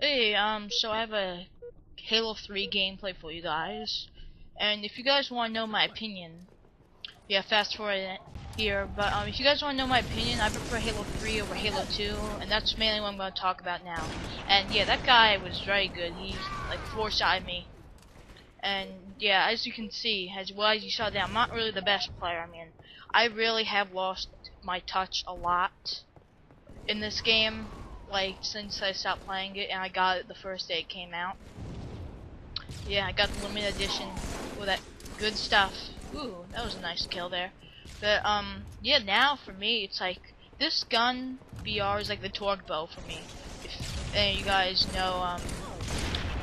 Hey, so I have a Halo 3 gameplay for you guys, and if you guys want to know my opinion, yeah, fast forward it here, but if you guys want to know my opinion, I prefer Halo 3 over Halo 2, and that's mainly what I'm going to talk about now. And yeah, that guy was very good. He like four-shot me, and yeah, as you can see, as well as you saw there, I'm not really the best player. I mean, I really have lost my touch a lot in this game, like since I stopped playing it, and I got it the first day it came out. Yeah, I got the limited edition with that good stuff. Ooh, that was a nice kill there. But yeah, now for me, it's like this gun VR is like the torque bow for me. If any of you guys know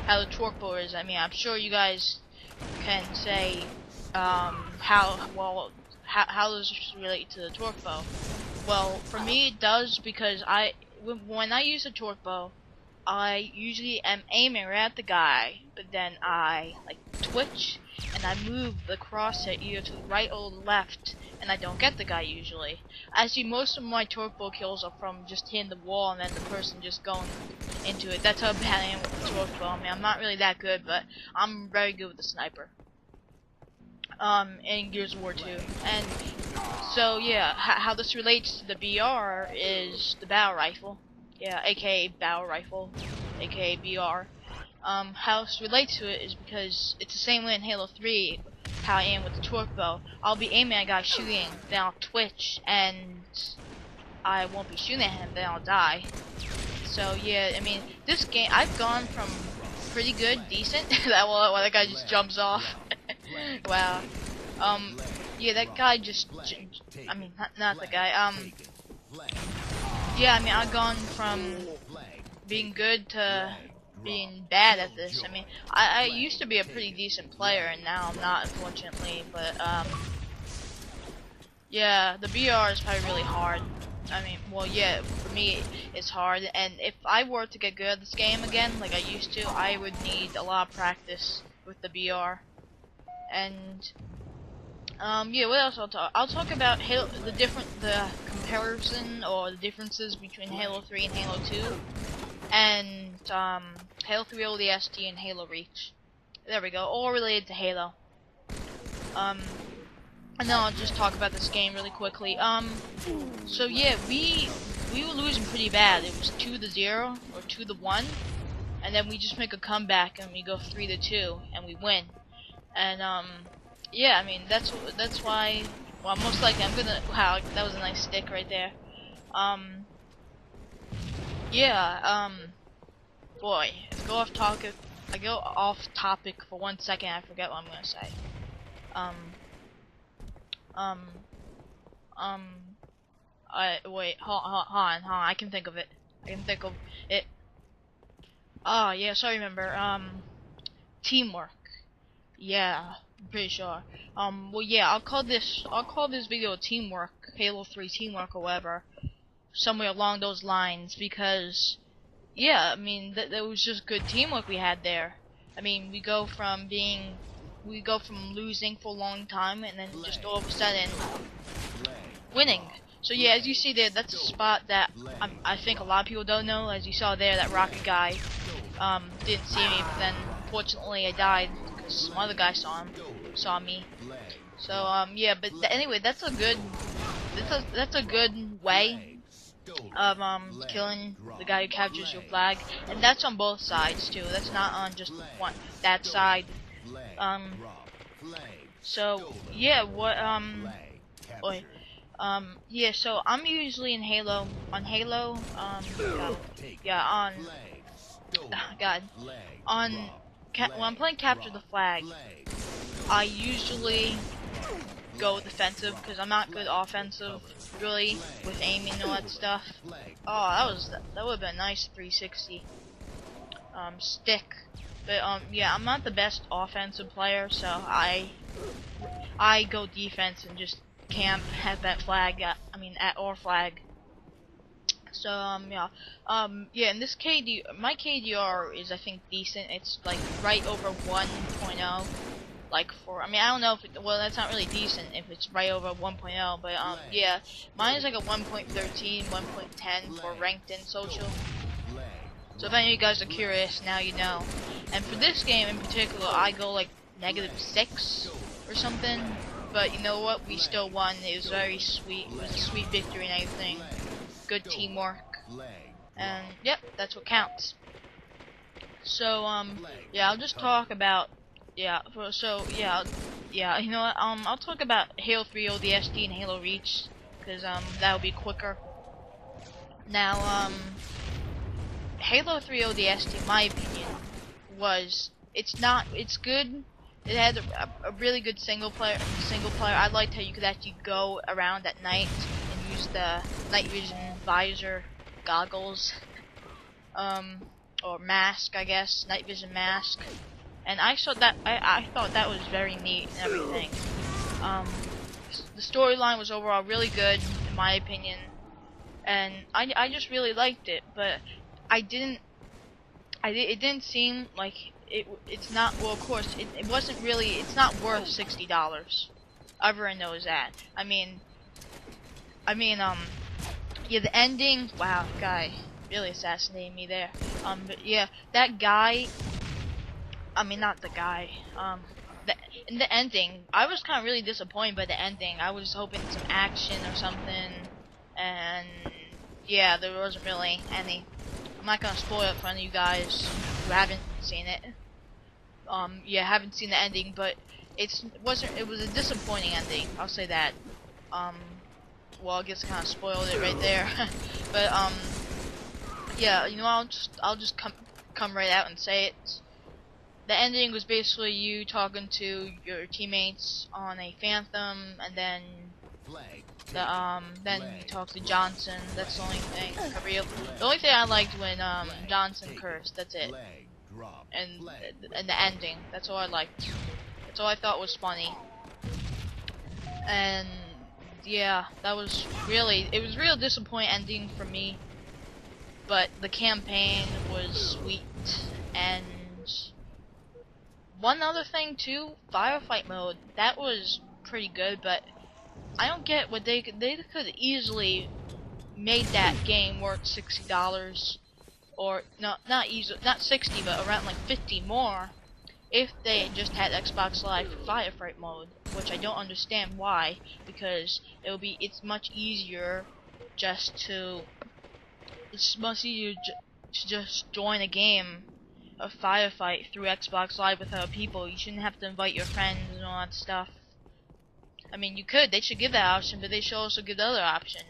how the torque bow is, I mean, I'm sure you guys can say how does this relate to the torque bow. Well, for me it does, because when I use a torque bow, I usually am aiming right at the guy, but then I like twitch and I move the crosshair either to the right or the left, and I don't get the guy usually. Actually, most of my torque bow kills are from just hitting the wall and then the person just going into it. That's how bad I am with the torque bow. I mean, I'm not really that good, but I'm very good with the sniper. In Gears of War 2. And so yeah, how this relates to the BR is the battle rifle. Yeah, aka battle rifle, aka BR. How this relates to it is because it's the same way in Halo 3, how I am with the torque bow. I'll be aiming at a guy shooting, then I'll twitch, and I won't be shooting at him, then I'll die. So yeah, I mean, this game, I've gone from pretty good, decent, that guy just jumps off. Wow. Yeah, that guy I mean, not the guy, yeah, I mean, I've gone from being good to being bad at this. I mean, I used to be a pretty decent player, and now I'm not, unfortunately, but, yeah, the BR is probably really hard. I mean, well, yeah, for me, it's hard, and if I were to get good at this game again, like I used to, I would need a lot of practice with the BR. And yeah, what else I'll talk? I'll talk about the comparison or the differences between Halo 3 and Halo 2, and Halo 3 ODST and Halo Reach. There we go, all related to Halo. And then I'll just talk about this game really quickly. So yeah, we were losing pretty bad. It was 2-0 or 2-1, and then we just make a comeback and we go 3-2 and we win. And yeah, I mean, that's why. Well, most likely I'm gonna. Wow, that was a nice stick right there. Yeah. Boy, I go off topic for 1 second. I forget what I'm gonna say. Wait. Hold on. I can think of it. Oh yeah. So I remember. Teamwork. Yeah, I'm pretty sure. Well, yeah, I'll call this video teamwork, Halo 3 teamwork or whatever, somewhere along those lines, because, yeah, I mean, that was just good teamwork we had there. I mean, we go from losing for a long time, and then just all of a sudden, winning. So yeah, as you see there, that's a spot that I think a lot of people don't know. As you saw there, that rocket guy, didn't see me, but then, unfortunately, I died. Some other guy saw me. So yeah, but anyway, that's a good way of killing the guy who captures your flag, and that's on both sides too. That's not on just that side. So yeah, yeah, so I'm usually in Halo, God, when I'm playing Capture the Flag, I usually go defensive because I'm not good offensive, really, with aiming and all that stuff. Oh, that would have been a nice 360 stick. But yeah, I'm not the best offensive player, so I go defense and just camp at that flag. At our flag. So yeah, yeah. In this my KDR is, I think, decent. It's like right over 1.0. Like I don't know if well, that's not really decent if it's right over 1.0, but yeah, mine is like a 1.13, 1.10 for ranked in social. So if any of you guys are curious, now you know. And for this game in particular, I go like -6 or something. But you know what? We still won. It was very sweet. It was a sweet victory and everything. Good teamwork. And yep, that's what counts. So yeah, I'll just talk about you know what? I'll talk about Halo 3 ODST and Halo Reach because that'll be quicker. Now Halo 3 ODST, in my opinion, it's good. It had a really good single player. I liked how you could actually go around at night and use the night vision visor goggles, or mask, I guess, night vision mask. And I thought that was very neat and everything. The storyline was overall really good in my opinion, and I just really liked it. But it didn't seem like it's not, well, of course it wasn't really, it's not worth $60. Everyone knows that. I mean yeah, the ending, wow, guy really assassinated me there. But yeah, that guy, not the guy, in the ending, I was kind of really disappointed by the ending. I was hoping some action or something, and yeah, there wasn't really any. I'm not gonna spoil it for any of you guys who haven't seen it. Yeah, haven't seen the ending, but it was a disappointing ending. I'll say that. Well, I guess I kind of spoiled it right there. But yeah, you know, I'll just come right out and say it. The ending was basically you talking to your teammates on a Phantom, and then you talk to Johnson. That's the only thing. The only thing I liked when Johnson cursed. That's it. And the ending. That's all I liked. That's all I thought was funny. And yeah, it was real disappointing ending for me. But the campaign was sweet. And one other thing too, firefight mode. That was pretty good, but I don't get what they could easily made that game worth $60, or not easily, not 60, but around like 50 more, if they just had Xbox Live firefight mode, which I don't understand why, because it's much easier to just join a game of firefight through Xbox Live with other people. You shouldn't have to invite your friends and all that stuff. I mean, you could. They should give that option, but they should also give the other option.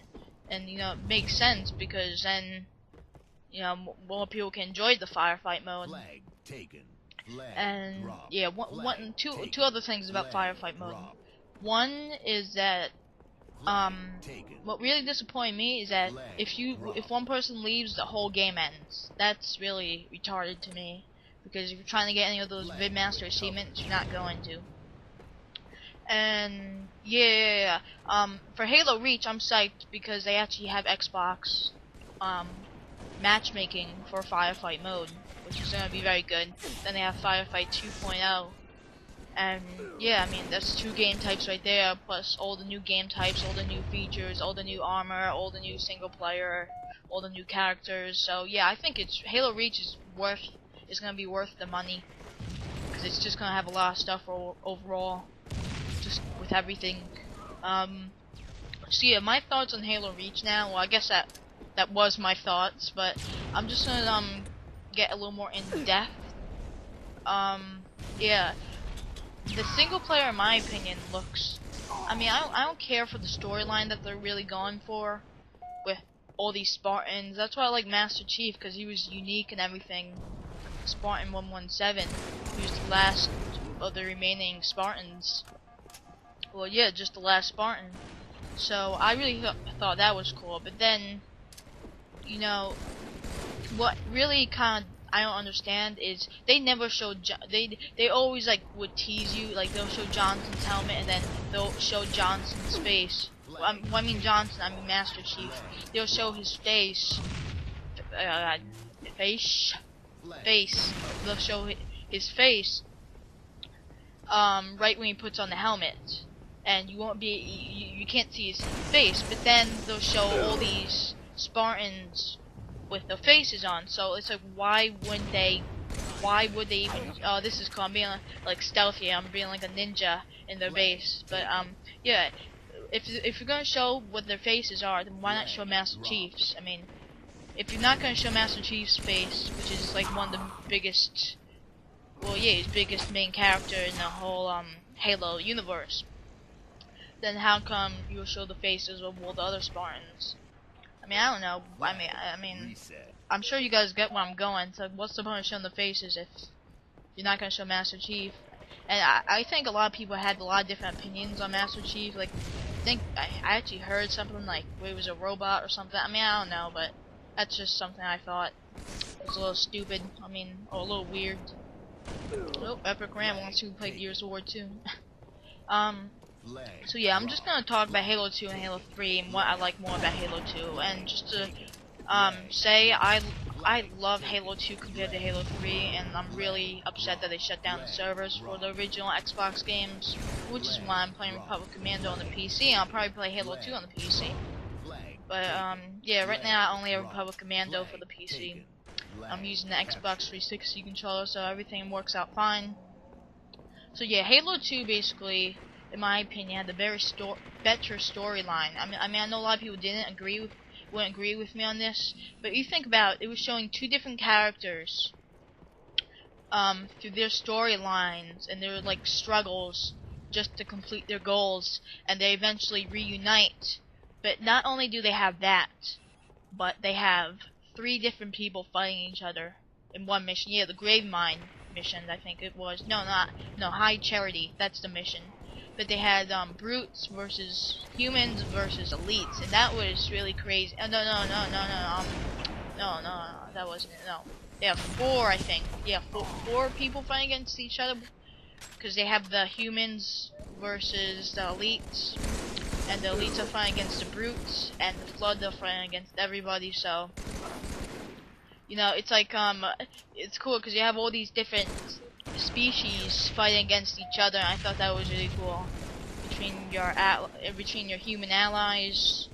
And, you know, it makes sense, because then, you know, more people can enjoy the firefight mode. And, yeah, two other things about firefight mode. One is that, what really disappointed me is that if one person leaves, the whole game ends. That's really retarded to me, because if you're trying to get any of those Vidmaster achievements, you're not going to. And yeah. For Halo Reach, I'm psyched because they actually have Xbox matchmaking for firefight mode, which is gonna be very good. Then they have Firefight 2.0, and yeah, I mean that's 2 game types right there, plus all the new game types, all the new features, all the new armor, all the new single player, all the new characters. So yeah, I think Halo Reach is gonna be worth the money, because it's just gonna have a lot of stuff overall. Just with everything. So yeah, my thoughts on Halo Reach now. Well, I guess that was my thoughts, but I'm just gonna get a little more in depth. Yeah, the single player, in my opinion, looks. I mean, I don't care for the storyline that they're really going for with all these Spartans. That's why I like Master Chief, because he was unique and everything. Spartan 117, he was the last of the remaining Spartans. Well, yeah, just the last Spartan. So I really thought that was cool. But then, you know, what really kind of I don't understand is they never showed they always like would tease you, like they'll show Johnson's helmet and then they'll show Johnson's face. I mean Master Chief. They'll show his face. They'll show his face. Right when he puts on the helmet. And you can't see his face, but then they'll show all these Spartans with the faces on. So it's like, why would they even? Oh, this is cool. I'm being like stealthy. I'm being like a ninja in their base. But yeah. If you're gonna show what their faces are, then why not show Master Chief's? I mean, if you're not gonna show Master Chief's face, which is like one of the biggest, well, yeah, he's biggest main character in the whole Halo universe, then how come you'll show the faces of all the other Spartans? I mean, I don't know. I mean, I'm sure you guys get where I'm going. So what's the point of showing the faces if you're not gonna show Master Chief? And I think a lot of people had a lot of different opinions on Master Chief. Like, I think I actually heard something like where he was a robot or something. I mean, I don't know, but that's just something I thought was a little stupid. I mean, or a little weird. Oh, Epic Ram wants to play Gears of War 2. So yeah, I'm just gonna talk about Halo 2 and Halo 3 and what I like more about Halo 2, and just to say I love Halo 2 compared to Halo 3, and I'm really upset that they shut down the servers for the original Xbox games, which is why I'm playing Republic Commando on the PC. I'll probably play Halo 2 on the PC. But yeah, right now I only have Republic Commando for the PC. I'm using the Xbox 360 controller, so everything works out fine. So yeah, Halo 2 basically, in my opinion, had the better storyline. I mean, I know a lot of people wouldn't agree with me on this, but you think about it, it was showing two different characters through their storylines and their like struggles just to complete their goals, and they eventually reunite. But not only do they have that, but they have 3 different people fighting each other in one mission. Yeah, the Grave Mine mission, I think it was. No, High Charity, that's the mission. But they had brutes versus humans versus elites, and that was really crazy. Oh, no, that wasn't it. No, they have 4, I think. Yeah, four people fighting against each other, because they have the humans versus the elites, and the elites are fighting against the brutes, and the Flood are fighting against everybody. So, you know, it's like it's cool because you have all these different species fighting against each other, and I thought that was really cool. Between your human allies,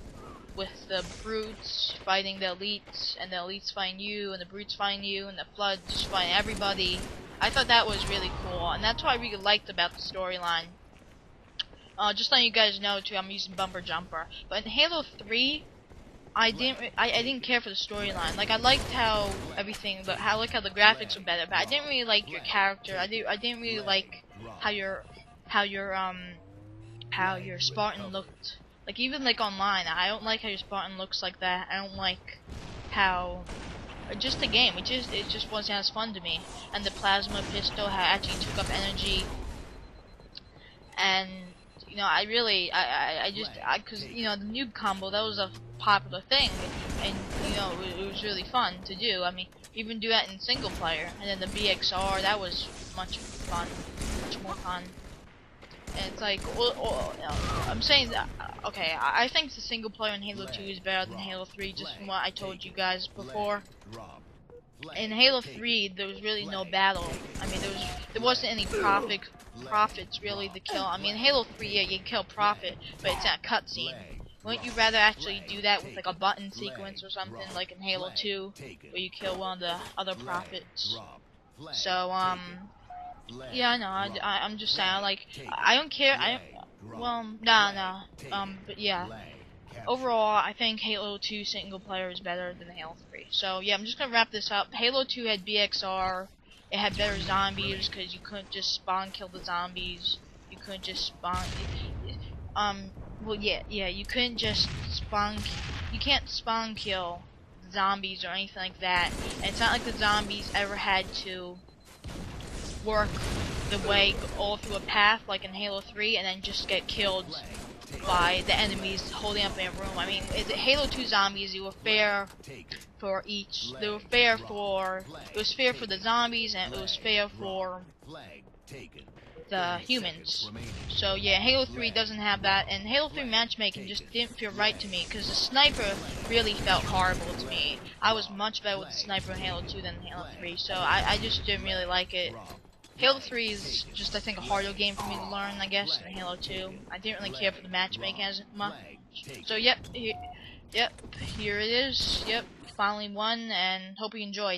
with the brutes fighting the elites, and the elites fighting you, and the brutes fighting you, and the Flood just fighting everybody. I thought that was really cool, and that's what I really liked about the storyline. Just letting you guys know too, I'm using Bumper Jumper. But in Halo 3, I didn't care for the storyline. Like, I liked how everything, but I like how the graphics were better. But I didn't really like your character. I didn't really like how your Spartan looked. Like, even like online, I don't like how your Spartan looks like that. I don't like how just the game. It just wasn't as fun to me. And the plasma pistol actually took up energy. And you know, because you know, the noob combo, that was a popular thing, and you know, it was really fun to do. I mean, even do that in single player, and then the BXR, that was much more fun. And it's like, I'm saying that, okay, I think the single player in Halo 2 is better than Halo 3, just from what I told you guys before. In Halo 3, there was really no battle. I mean, there wasn't any profits really to kill. I mean, in Halo 3, yeah, you kill Prophet, but it's in a cutscene. Wouldn't you rather actually do that with like a button sequence or something, like in Halo 2, where you kill one of the other Prophets? So, yeah, I know. I'm just saying, like, I don't care. But yeah. Overall, I think Halo 2 single player is better than Halo 3. So yeah, I'm just gonna wrap this up. Halo 2 had BXR. It had better zombies because you couldn't just spawn kill the zombies. You couldn't just spawn. Well, yeah, you couldn't just spawn. You can't spawn kill zombies or anything like that. And it's not like the zombies ever had to work the way all through a path like in Halo 3 and then just get killed by the enemies holding up in a room. I mean, Halo 2 zombies, they were fair for each. They were fair for. It was fair for the zombies, and it was fair for the humans. So yeah, Halo 3 doesn't have that, and Halo 3 matchmaking just didn't feel right to me because the sniper really felt horrible to me. I was much better with the sniper in Halo 2 than Halo 3, so I just didn't really like it. Halo 3 is just, I think, a harder game for me to learn, I guess, than Halo 2. I didn't really care for the matchmaking as much. So, yep, here it is. Yep, finally won, and hope you enjoyed.